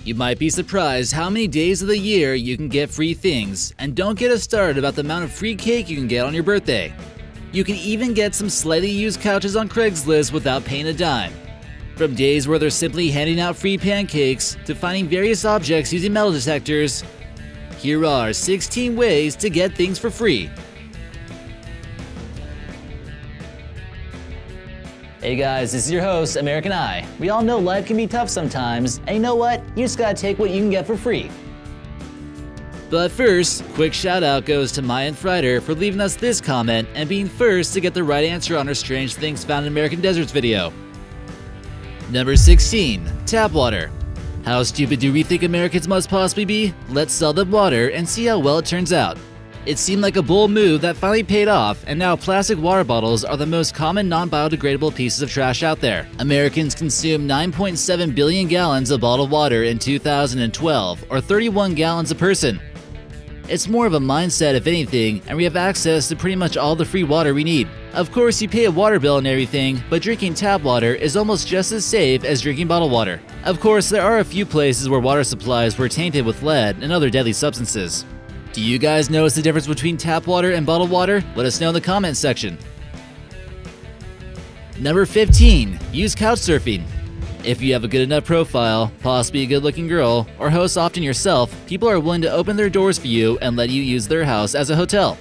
You might be surprised how many days of the year you can get free things, and don't get us started about the amount of free cake you can get on your birthday. You can even get some slightly used couches on Craigslist without paying a dime. From days where they're simply handing out free pancakes to finding various objects using metal detectors, here are 16 ways to get things for free. Hey guys, this is your host, American Eye. We all know life can be tough sometimes, and you know what? You just gotta take what you can get for free. But first, quick shout out goes to Mayan Frighter for leaving us this comment and being first to get the right answer on our Strange Things Found in American Deserts video. Number 16. Tap water. How stupid do we think Americans must possibly be? Let's sell them water and see how well it turns out. It seemed like a bold move that finally paid off, and now plastic water bottles are the most common non-biodegradable pieces of trash out there. Americans consumed 9.7 billion gallons of bottled water in 2012, or 31 gallons a person. It's more of a mindset if anything, and we have access to pretty much all the free water we need. Of course, you pay a water bill and everything, but drinking tap water is almost just as safe as drinking bottled water. Of course, there are a few places where water supplies were tainted with lead and other deadly substances. Do you guys notice the difference between tap water and bottled water? Let us know in the comments section. Number 15. Use Couchsurfing. If you have a good enough profile, possibly a good-looking girl, or host often yourself, people are willing to open their doors for you and let you use their house as a hotel.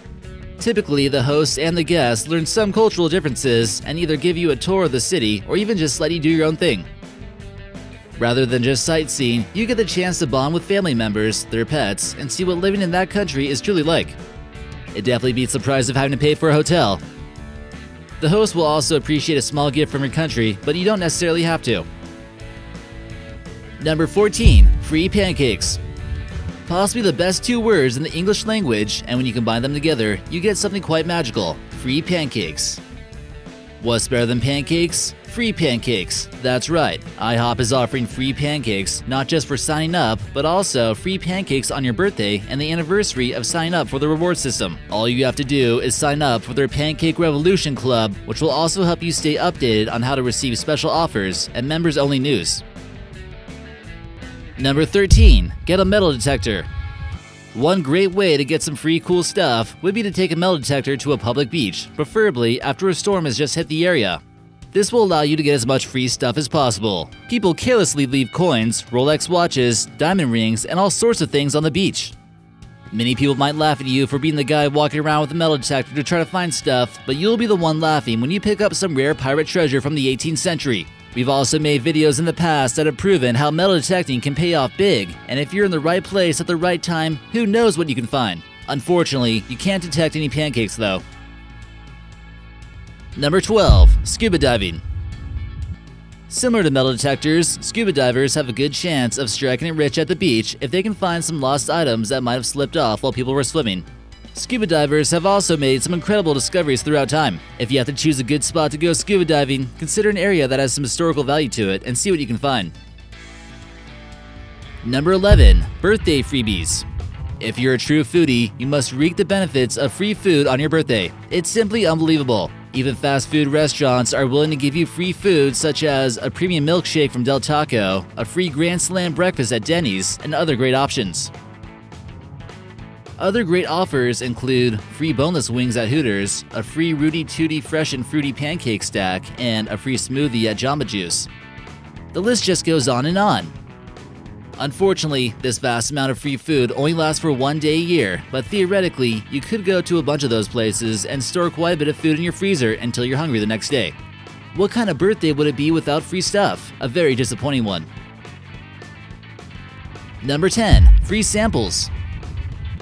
Typically, the host and the guest learn some cultural differences and either give you a tour of the city or even just let you do your own thing. Rather than just sightseeing, you get the chance to bond with family members, their pets, and see what living in that country is truly like. It definitely beats the price of having to pay for a hotel. The host will also appreciate a small gift from your country, but you don't necessarily have to. Number 14. Free pancakes. Possibly the best two words in the English language, and when you combine them together, you get something quite magical. Free pancakes. What's better than pancakes? Free pancakes. That's right, IHOP is offering free pancakes, not just for signing up, but also free pancakes on your birthday and the anniversary of signing up for the reward system. All you have to do is sign up for their Pancake Revolution Club, which will also help you stay updated on how to receive special offers and members-only news. Number 13. Get a metal detector. One great way to get some free cool stuff would be to take a metal detector to a public beach, preferably after a storm has just hit the area. This will allow you to get as much free stuff as possible. People carelessly leave coins, Rolex watches, diamond rings, and all sorts of things on the beach. Many people might laugh at you for being the guy walking around with a metal detector to try to find stuff, but you'll be the one laughing when you pick up some rare pirate treasure from the 18th century. We've also made videos in the past that have proven how metal detecting can pay off big, and if you're in the right place at the right time, who knows what you can find. Unfortunately, you can't detect any pancakes though. Number 12. Scuba diving. Similar to metal detectors, scuba divers have a good chance of striking it rich at the beach if they can find some lost items that might have slipped off while people were swimming. Scuba divers have also made some incredible discoveries throughout time. If you have to choose a good spot to go scuba diving, consider an area that has some historical value to it and see what you can find. Number 11. Birthday freebies. If you're a true foodie, you must reap the benefits of free food on your birthday. It's simply unbelievable. Even fast food restaurants are willing to give you free food such as a premium milkshake from Del Taco, a free Grand Slam breakfast at Denny's, and other great options. Other great offers include free boneless wings at Hooters, a free Rudy Tooty Fresh and Fruity pancake stack, and a free smoothie at Jamba Juice. The list just goes on and on. Unfortunately, this vast amount of free food only lasts for one day a year, but theoretically, you could go to a bunch of those places and store quite a bit of food in your freezer until you're hungry the next day. What kind of birthday would it be without free stuff? A very disappointing one. Number 10. Free samples.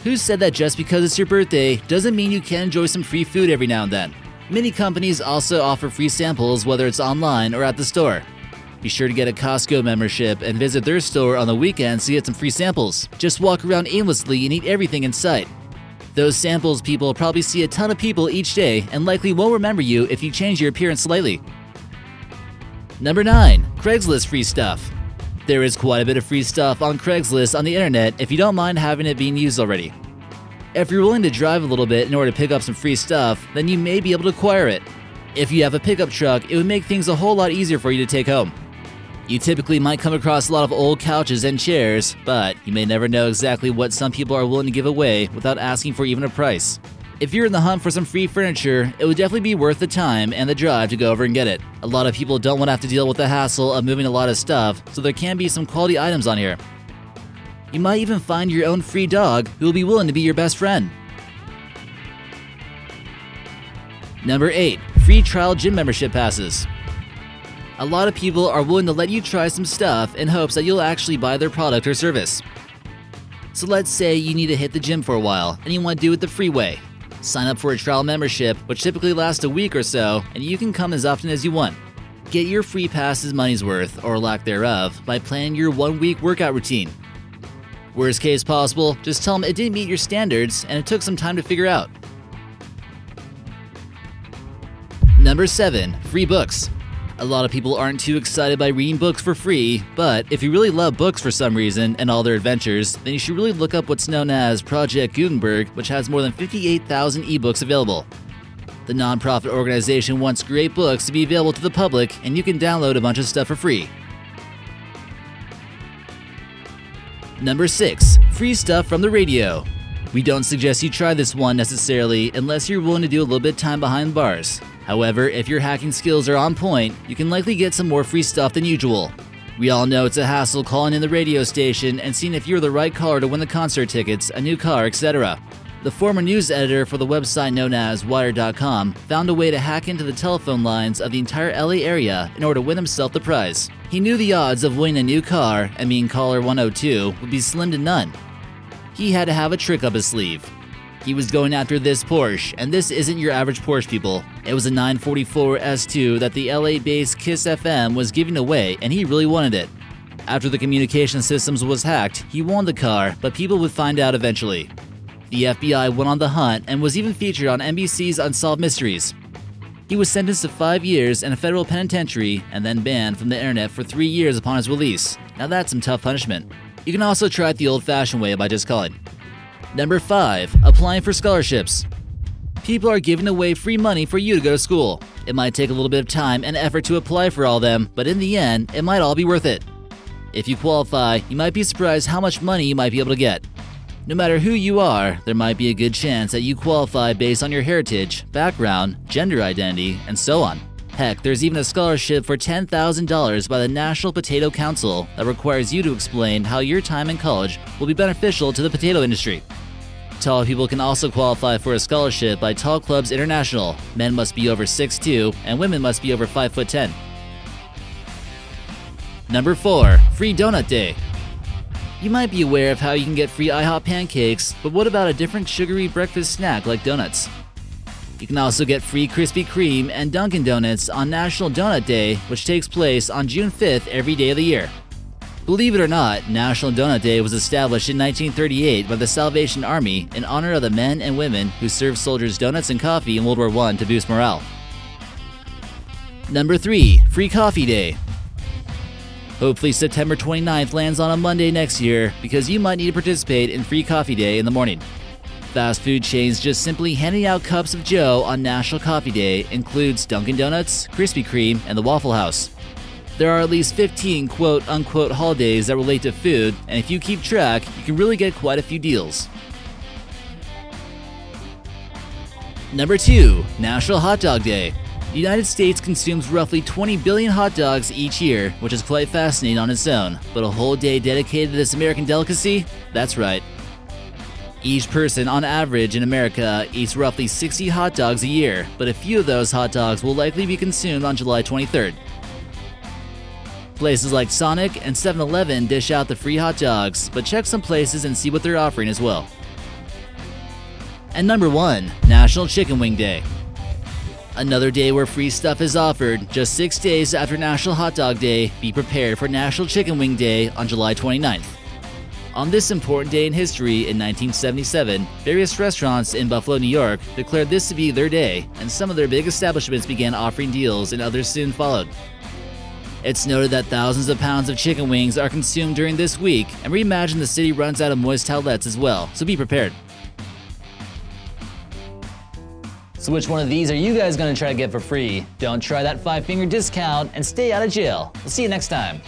Who said that just because it's your birthday doesn't mean you can't enjoy some free food every now and then? Many companies also offer free samples whether it's online or at the store. Be sure to get a Costco membership and visit their store on the weekends to get some free samples. Just walk around aimlessly and eat everything in sight. Those samples people probably see a ton of people each day and likely won't remember you if you change your appearance slightly. Number 9. Craigslist free stuff. There is quite a bit of free stuff on Craigslist on the internet if you don't mind having it being used already. If you're willing to drive a little bit in order to pick up some free stuff, then you may be able to acquire it. If you have a pickup truck, it would make things a whole lot easier for you to take home. You typically might come across a lot of old couches and chairs, but you may never know exactly what some people are willing to give away without asking for even a price. If you're in the hunt for some free furniture, it would definitely be worth the time and the drive to go over and get it. A lot of people don't want to have to deal with the hassle of moving a lot of stuff, so there can be some quality items on here. You might even find your own free dog who will be willing to be your best friend. Number 8. Free trial gym membership passes. A lot of people are willing to let you try some stuff in hopes that you'll actually buy their product or service. So let's say you need to hit the gym for a while and you want to do it the free way. Sign up for a trial membership, which typically lasts a week or so, and you can come as often as you want. Get your free pass's money's worth, or lack thereof, by planning your 1-week workout routine. Worst case possible, just tell them it didn't meet your standards and it took some time to figure out. Number 7. Free books. A lot of people aren't too excited by reading books for free, but if you really love books for some reason and all their adventures, then you should really look up what's known as Project Gutenberg, which has more than 58,000 ebooks available. The nonprofit organization wants great books to be available to the public, and you can download a bunch of stuff for free. Number 6. Free stuff from the radio. We don't suggest you try this one necessarily unless you're willing to do a little bit of time behind bars. However, if your hacking skills are on point, you can likely get some more free stuff than usual. We all know it's a hassle calling in the radio station and seeing if you're the right caller to win the concert tickets, a new car, etc. The former news editor for the website known as Wire.com found a way to hack into the telephone lines of the entire LA area in order to win himself the prize. He knew the odds of winning a new car and being caller 102 would be slim to none. He had to have a trick up his sleeve. He was going after this Porsche, and this isn't your average Porsche, people. It was a 944 S2 that the LA-based Kiss FM was giving away, and he really wanted it. After the communication systems was hacked, he won the car, but people would find out eventually. The FBI went on the hunt and was even featured on NBC's Unsolved Mysteries. He was sentenced to 5 years in a federal penitentiary and then banned from the internet for 3 years upon his release. Now that's some tough punishment. You can also try it the old-fashioned way by just calling. Number 5. Applying for scholarships. People are giving away free money for you to go to school. It might take a little bit of time and effort to apply for all of them, but in the end, it might all be worth it. If you qualify, you might be surprised how much money you might be able to get. No matter who you are, there might be a good chance that you qualify based on your heritage, background, gender identity, and so on. Heck, there's even a scholarship for $10,000 by the National Potato Council that requires you to explain how your time in college will be beneficial to the potato industry. Tall people can also qualify for a scholarship by Tall Clubs International. Men must be over 6'2", and women must be over 5'10". Number 4. Free Donut Day. You might be aware of how you can get free IHOP pancakes, but what about a different sugary breakfast snack like donuts? You can also get free Krispy Kreme and Dunkin' Donuts on National Donut Day, which takes place on June 5th every day of the year. Believe it or not, National Donut Day was established in 1938 by the Salvation Army in honor of the men and women who served soldiers donuts and coffee in World War I to boost morale. Number 3. Free Coffee Day. Hopefully September 29th lands on a Monday next year because you might need to participate in Free Coffee Day in the morning. Fast food chains just simply handing out cups of joe on National Coffee Day includes Dunkin' Donuts, Krispy Kreme, and the Waffle House. There are at least 15 quote-unquote holidays that relate to food, and if you keep track, you can really get quite a few deals. Number 2. National Hot Dog Day. The United States consumes roughly 20 billion hot dogs each year, which is quite fascinating on its own, but a whole day dedicated to this American delicacy? That's right. Each person on average in America eats roughly 60 hot dogs a year, but a few of those hot dogs will likely be consumed on July 23rd. Places like Sonic and 7-Eleven dish out the free hot dogs, but check some places and see what they're offering as well. And number 1. National Chicken Wing Day. Another day where free stuff is offered. Just 6 days after National Hot Dog Day, be prepared for National Chicken Wing Day on July 29th. On this important day in history in 1977, various restaurants in Buffalo, New York declared this to be their day, and some of their big establishments began offering deals and others soon followed. It's noted that thousands of pounds of chicken wings are consumed during this week, and we imagine the city runs out of moist towelettes as well, so be prepared. So which one of these are you guys gonna try to get for free? Don't try that 5-finger discount and stay out of jail. We'll see you next time.